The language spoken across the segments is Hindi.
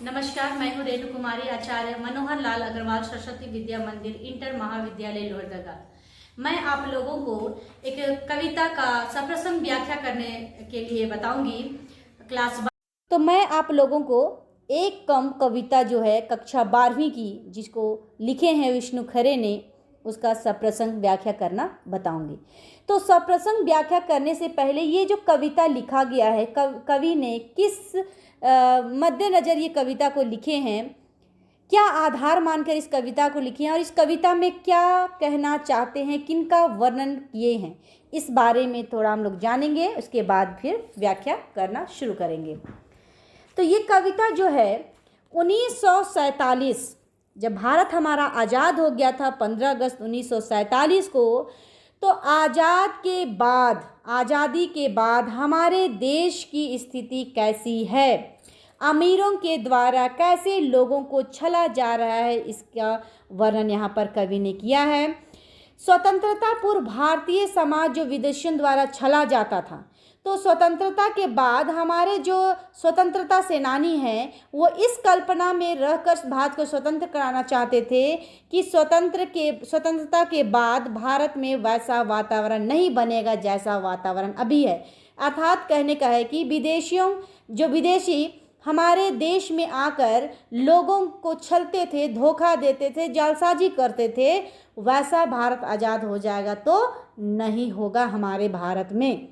नमस्कार, मैं हूँ रेणु कुमारी, आचार्य मनोहर लाल अग्रवाल सरस्वती विद्या मंदिर इंटर महाविद्यालय लोहरदगा। मैं आप लोगों को एक कविता का सप्रसंग व्याख्या करने के लिए बताऊंगी। तो मैं आप लोगों को एक कम कविता जो है कक्षा 12वीं की, जिसको लिखे हैं विष्णु खरे ने, उसका सप्रसंग व्याख्या करना बताऊंगी। तो सप्रसंग व्याख्या करने से पहले ये जो कविता लिखा गया है, कवि ने किस मद्देनज़र ये कविता को लिखे हैं, क्या आधार मानकर इस कविता को लिखे हैं और इस कविता में क्या कहना चाहते हैं, किनका वर्णन किए हैं, इस बारे में थोड़ा हम लोग जानेंगे। उसके बाद फिर व्याख्या करना शुरू करेंगे। तो ये कविता जो है 1947, जब भारत हमारा आज़ाद हो गया था 15 अगस्त 1947 को, तो आज़ादी के बाद हमारे देश की स्थिति कैसी है, अमीरों के द्वारा कैसे लोगों को छला जा रहा है, इसका वर्णन यहाँ पर कवि ने किया है। स्वतंत्रता पूर्व भारतीय समाज जो विदेशियों द्वारा छला जाता था, तो स्वतंत्रता के बाद हमारे जो स्वतंत्रता सेनानी हैं, वो इस कल्पना में रहकर भारत को स्वतंत्र कराना चाहते थे कि स्वतंत्रता के बाद भारत में वैसा वातावरण नहीं बनेगा जैसा वातावरण अभी है। अर्थात कहने का है कि विदेशी हमारे देश में आकर लोगों को छलते थे, धोखा देते थे, जालसाजी करते थे, वैसा भारत आज़ाद हो जाएगा तो नहीं होगा हमारे भारत में।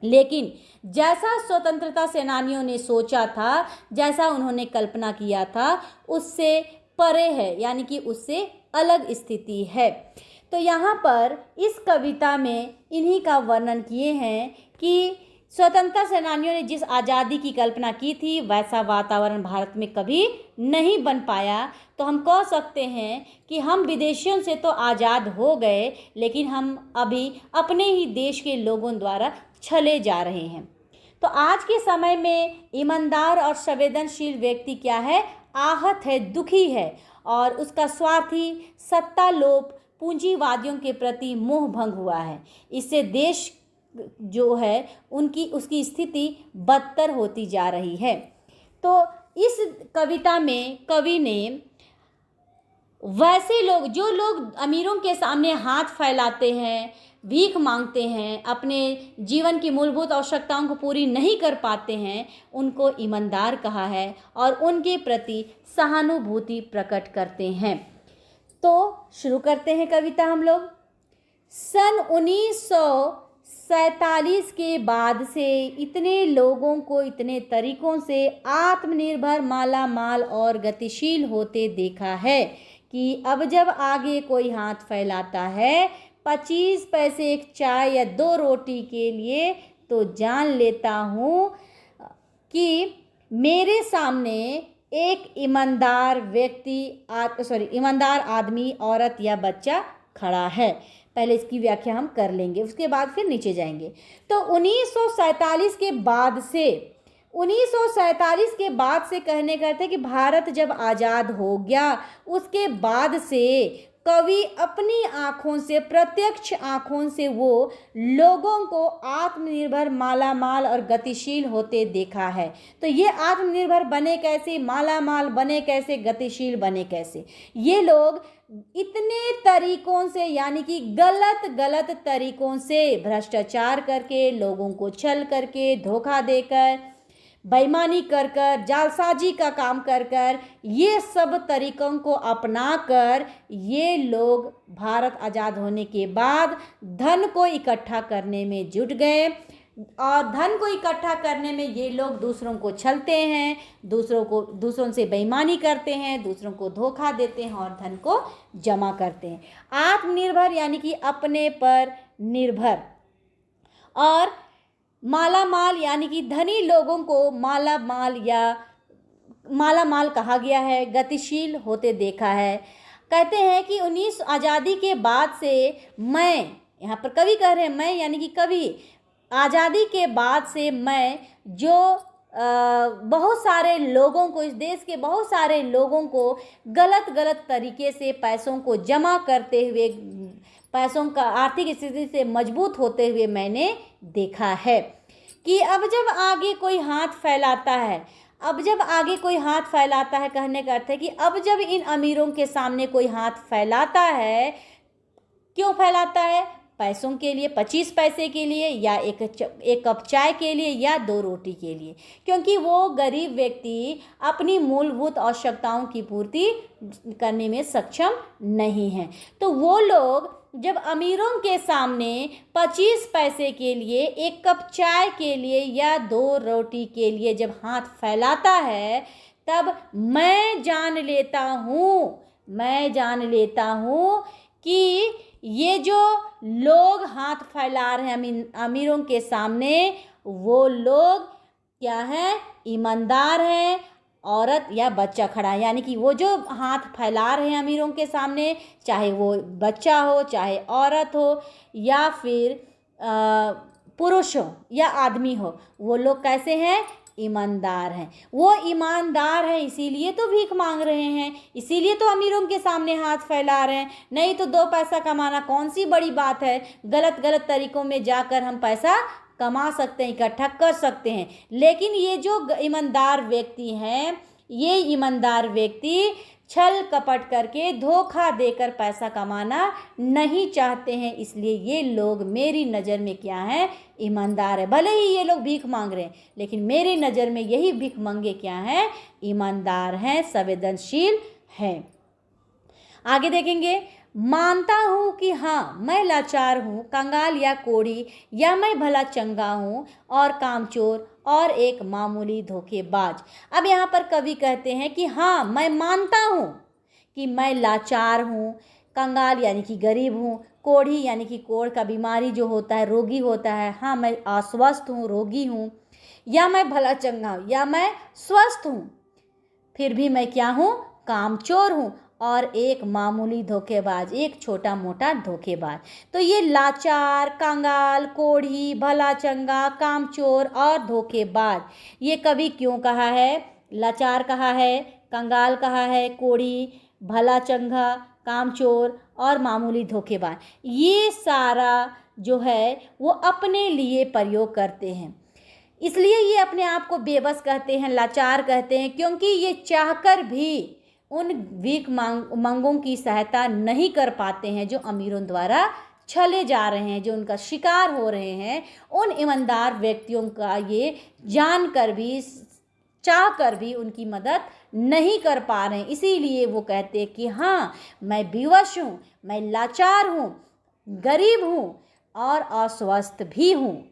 लेकिन जैसा स्वतंत्रता सेनानियों ने सोचा था, जैसा उन्होंने कल्पना किया था, उससे परे है, यानी कि उससे अलग स्थिति है। तो यहाँ पर इस कविता में इन्हीं का वर्णन किए हैं कि स्वतंत्रता सेनानियों ने जिस आज़ादी की कल्पना की थी, वैसा वातावरण भारत में कभी नहीं बन पाया। तो हम कह सकते हैं कि हम विदेशियों से तो आज़ाद हो गए, लेकिन हम अभी अपने ही देश के लोगों द्वारा छले जा रहे हैं। तो आज के समय में ईमानदार और संवेदनशील व्यक्ति क्या है, आहत है, दुखी है, और उसका स्वार्थी सत्ता लोभ पूंजीवादियों के प्रति मोह भंग हुआ है। इससे देश जो है उसकी स्थिति बदतर होती जा रही है। तो इस कविता में कवि ने वैसे जो लोग अमीरों के सामने हाथ फैलाते हैं, भीख मांगते हैं, अपने जीवन की मूलभूत आवश्यकताओं को पूरी नहीं कर पाते हैं, उनको ईमानदार कहा है और उनके प्रति सहानुभूति प्रकट करते हैं। तो शुरू करते हैं कविता हम लोग। सन 1947 के बाद से इतने लोगों को इतने तरीकों से आत्मनिर्भर, माला माल और गतिशील होते देखा है कि अब जब आगे कोई हाथ फैलाता है 25 पैसे एक चाय या 2 रोटी के लिए, तो जान लेता हूँ कि मेरे सामने एक ईमानदार आदमी, औरत या बच्चा खड़ा है। पहले इसकी व्याख्या हम कर लेंगे, उसके बाद फिर नीचे जाएंगे। तो 1947 के बाद से कहने का अर्थ है कि भारत जब आज़ाद हो गया, उसके बाद से कवि अपनी आँखों से, प्रत्यक्ष आँखों से वो लोगों को आत्मनिर्भर, मालामाल और गतिशील होते देखा है। तो ये आत्मनिर्भर बने कैसे, मालामाल बने कैसे, गतिशील बने कैसे? ये लोग इतने तरीकों से, यानी कि गलत तरीकों से भ्रष्टाचार करके, लोगों को छल करके, धोखा देकर, बेईमानी कर जालसाजी का काम कर ये सब तरीकों को अपनाकर ये लोग भारत आज़ाद होने के बाद धन को इकट्ठा करने में जुट गए। और धन को इकट्ठा करने में ये लोग दूसरों को छलते हैं, दूसरों से बेईमानी करते हैं, दूसरों को धोखा देते हैं और धन को जमा करते हैं। आत्मनिर्भर यानी कि अपने पर निर्भर, और माला माल यानी कि धनी लोगों को माला माल कहा गया है, गतिशील होते देखा है। कहते हैं कि 19 आज़ादी के बाद से मैं, यहाँ पर कवि कह रहे हैं मैं, यानी कि कवि, आज़ादी के बाद से मैं जो बहुत सारे लोगों को, इस देश के बहुत सारे लोगों को गलत तरीके से पैसों को जमा करते हुए, पैसों का आर्थिक स्थिति से मजबूत होते हुए मैंने देखा है कि अब जब आगे कोई हाथ फैलाता है, अब जब आगे कोई हाथ फैलाता है, कहने का अर्थ है कि अब जब इन अमीरों के सामने कोई हाथ फैलाता है, क्यों फैलाता है? पैसों के लिए, 25 पैसे के लिए, या एक कप चाय के लिए, या 2 रोटी के लिए, क्योंकि वो गरीब व्यक्ति अपनी मूलभूत आवश्यकताओं की पूर्ति करने में सक्षम नहीं है। तो वो लोग जब अमीरों के सामने 25 पैसे के लिए, एक कप चाय के लिए, या 2 रोटी के लिए जब हाथ फैलाता है, तब मैं जान लेता हूँ कि ये जो लोग हाथ फैला रहे हैं अमीरों के सामने, वो लोग क्या हैं? ईमानदार हैं। औरत या बच्चा खड़ा है, यानी कि वो जो हाथ फैला रहे हैं अमीरों के सामने, चाहे वो बच्चा हो, चाहे औरत हो, या फिर पुरुष हो या आदमी हो, वो लोग कैसे हैं? ईमानदार हैं। वो ईमानदार हैं, इसीलिए तो भीख मांग रहे हैं, इसीलिए तो अमीरों के सामने हाथ फैला रहे हैं। नहीं तो 2 पैसा कमाना कौन सी बड़ी बात है? गलत तरीकों में जाकर हम पैसा कमा सकते हैं, इकट्ठा कर सकते हैं। लेकिन ये जो ईमानदार व्यक्ति हैं, ये ईमानदार व्यक्ति छल कपट करके, धोखा देकर पैसा कमाना नहीं चाहते हैं। इसलिए ये लोग मेरी नज़र में क्या हैं? ईमानदार है। भले ही ये लोग भीख मांग रहे हैं, लेकिन मेरी नज़र में यही भीख मांगे क्या हैं? ईमानदार हैं, संवेदनशील हैं। आगे देखेंगे, मानता हूँ कि हाँ, मैं लाचार हूँ, कंगाल या कोढ़ी, या मैं भला चंगा हूँ और कामचोर और एक मामूली धोखेबाज। अब यहाँ पर कवि कहते हैं कि हाँ, मैं मानता हूँ कि मैं लाचार हूँ, कंगाल यानी कि गरीब हूँ, कोढ़ी यानी कि कोढ़ का बीमारी जो होता है, रोगी होता है। हाँ, मैं अस्वस्थ हूँ, रोगी हूँ, या मैं भला चंगा हूँ, या मैं स्वस्थ हूँ, फिर भी मैं क्या हूँ? कामचोर हूँ और एक मामूली धोखेबाज, एक छोटा मोटा धोखेबाज। तो ये लाचार, कंगाल, कोढ़ी, भला चंगा, कामचोर और धोखेबाज, ये कवि क्यों कहा है? लाचार कहा है, कंगाल कहा है, कोढ़ी, भला चंगा, कामचोर और मामूली धोखेबाज। ये सारा जो है वो अपने लिए प्रयोग करते हैं, इसलिए ये अपने आप को बेबस कहते हैं, लाचार कहते हैं, क्योंकि ये चाहकर भी उन भीख मांगों की सहायता नहीं कर पाते हैं जो अमीरों द्वारा छले जा रहे हैं, जो उनका शिकार हो रहे हैं। उन ईमानदार व्यक्तियों का ये जानकर भी, चाहकर भी उनकी मदद नहीं कर पा रहे हैं। इसीलिए वो कहते हैं कि हाँ, मैं विवश हूँ, मैं लाचार हूँ, गरीब हूँ और अस्वस्थ भी हूँ।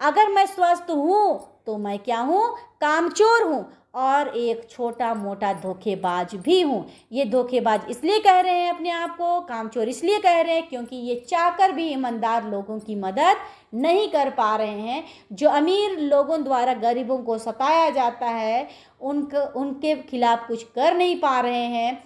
अगर मैं स्वस्थ हूँ तो मैं क्या हूँ? कामचोर हूँ और एक छोटा मोटा धोखेबाज भी हूँ। ये धोखेबाज इसलिए कह रहे हैं अपने आप को, कामचोर इसलिए कह रहे हैं क्योंकि ये चाहकर भी ईमानदार लोगों की मदद नहीं कर पा रहे हैं। जो अमीर लोगों द्वारा गरीबों को सताया जाता है, उनके खिलाफ कुछ कर नहीं पा रहे हैं,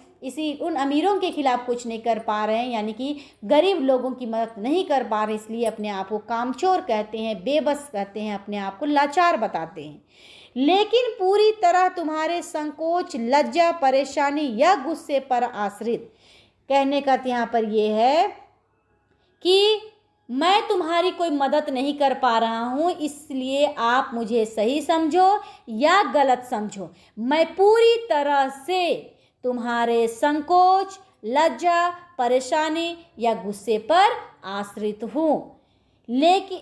उन अमीरों के खिलाफ कुछ नहीं कर पा रहे हैं, यानी कि गरीब लोगों की मदद नहीं कर पा रहे, इसलिए अपने आप को कामचोर कहते हैं, बेबस कहते हैं, अपने आप को लाचार बताते हैं। लेकिन पूरी तरह तुम्हारे संकोच, लज्जा, परेशानी या गुस्से पर आश्रित, कहने का यहाँ पर ये है कि मैं तुम्हारी कोई मदद नहीं कर पा रहा हूँ, इसलिए आप मुझे सही समझो या गलत समझो, मैं पूरी तरह से तुम्हारे संकोच, लज्जा, परेशानी या गुस्से पर आश्रित हूँ। लेकिन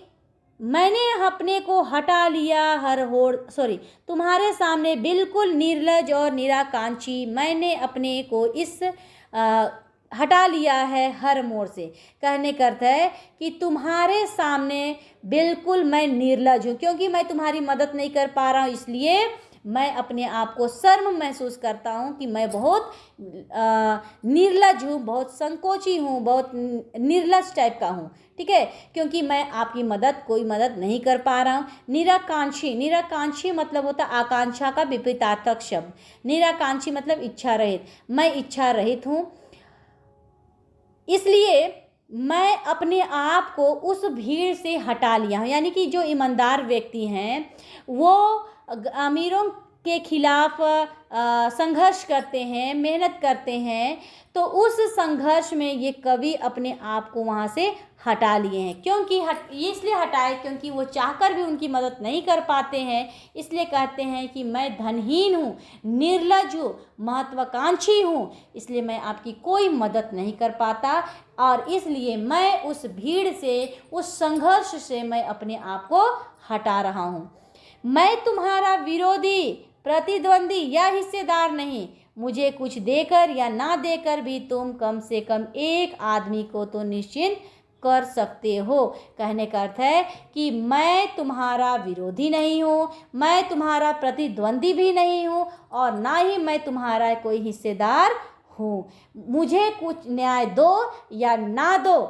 मैंने अपने को हटा लिया तुम्हारे सामने बिल्कुल निर्लज और निराकांक्षी मैंने अपने को हटा लिया है हर मोड़ से। कहने का अर्थ है कि तुम्हारे सामने बिल्कुल मैं निर्लज हूँ, क्योंकि मैं तुम्हारी मदद नहीं कर पा रहा हूँ, इसलिए मैं अपने आप को शर्म महसूस करता हूँ कि मैं बहुत निर्लज हूँ, बहुत संकोची हूँ, बहुत निर्लज टाइप का हूँ। ठीक है, क्योंकि मैं आपकी कोई मदद नहीं कर पा रहा हूँ। निराकांक्षी मतलब होता आकांक्षा का विपरीतार्थक शब्द। निराकांक्षी मतलब इच्छा रहित, मैं इच्छा रहित हूँ, इसलिए मैं अपने आप को उस भीड़ से हटा लिया हूँ। यानी कि जो ईमानदार व्यक्ति हैं वो अमीरों के खिलाफ संघर्ष करते हैं, मेहनत करते हैं, तो उस संघर्ष में ये कवि अपने आप को वहाँ से हटा लिए हैं। क्योंकि ये इसलिए हटाए क्योंकि वो चाहकर भी उनकी मदद नहीं कर पाते हैं। इसलिए कहते हैं कि मैं धनहीन हूँ, निर्लज हूँ, महत्वाकांक्षी हूँ, इसलिए मैं आपकी कोई मदद नहीं कर पाता, और इसलिए मैं उस भीड़ से, उस संघर्ष से मैं अपने आप को हटा रहा हूँ। मैं तुम्हारा विरोधी, प्रतिद्वंदी या हिस्सेदार नहीं। मुझे कुछ देकर या ना देकर भी तुम कम से कम एक आदमी को तो निश्चिंत कर सकते हो। कहने का अर्थ है कि मैं तुम्हारा विरोधी नहीं हूँ, मैं तुम्हारा प्रतिद्वंदी भी नहीं हूँ, और ना ही मैं तुम्हारा कोई हिस्सेदार हूँ। मुझे कुछ न्याय दो या ना दो,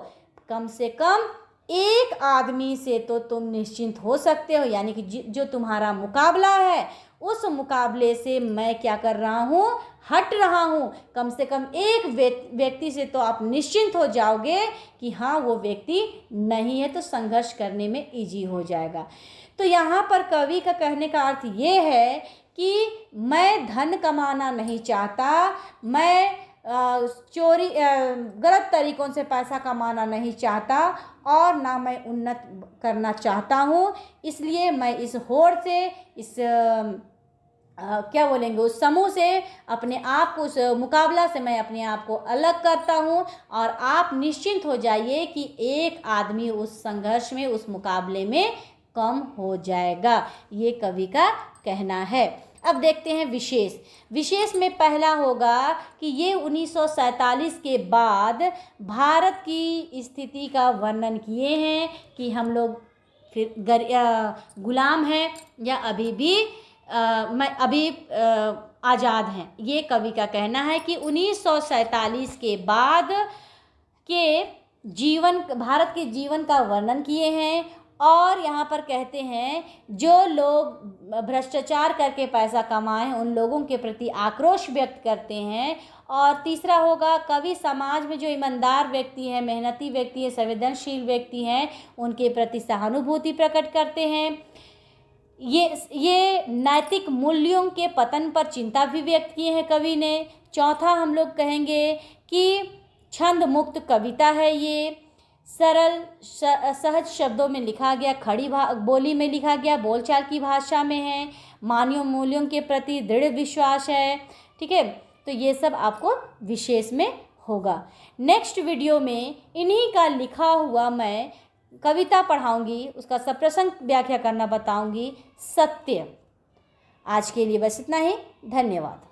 कम से कम एक आदमी से तो तुम निश्चिंत हो सकते हो। यानी कि जो तुम्हारा मुकाबला है, उस मुकाबले से मैं क्या कर रहा हूँ, हट रहा हूँ। कम से कम एक व्यक्ति से तो आप निश्चिंत हो जाओगे कि हाँ वो व्यक्ति नहीं है, तो संघर्ष करने में इजी हो जाएगा। तो यहाँ पर कवि का कहने का अर्थ ये है कि मैं धन कमाना नहीं चाहता, मैं चोरी गलत तरीक़ों से पैसा कमाना नहीं चाहता, और ना मैं उन्नत करना चाहता हूँ। इसलिए मैं इस होड़ से, इस क्या बोलेंगे, उस समूह से अपने आप को, उस मुकाबला से मैं अपने आप को अलग करता हूँ, और आप निश्चिंत हो जाइए कि एक आदमी उस संघर्ष में, उस मुकाबले में कम हो जाएगा। ये कवि का कहना है। अब देखते हैं विशेष। विशेष में पहला होगा कि ये 1947 के बाद भारत की स्थिति का वर्णन किए हैं कि हम लोग फिर गुलाम हैं या अभी भी आज़ाद हैं। ये कवि का कहना है कि 1947 के बाद के भारत के जीवन का वर्णन किए हैं, और यहाँ पर कहते हैं जो लोग भ्रष्टाचार करके पैसा कमाएं उन लोगों के प्रति आक्रोश व्यक्त करते हैं। और तीसरा होगा कवि समाज में जो ईमानदार व्यक्ति हैं, मेहनती व्यक्ति हैं, संवेदनशील व्यक्ति हैं, उनके प्रति सहानुभूति प्रकट करते हैं। ये नैतिक मूल्यों के पतन पर चिंता भी व्यक्त की है कवि ने। चौथा हम लोग कहेंगे कि छंद मुक्त कविता है ये, सरल सहज शब्दों में लिखा गया, खड़ी बोली में लिखा गया, बोलचाल की भाषा में है, मानवीय मूल्यों के प्रति दृढ़ विश्वास है। ठीक है, तो ये सब आपको विशेष में होगा। नेक्स्ट वीडियो में इन्हीं का लिखा हुआ मैं कविता पढ़ाऊंगी, उसका सप्रसंग व्याख्या करना बताऊंगी, सत्य। आज के लिए बस इतना ही। धन्यवाद।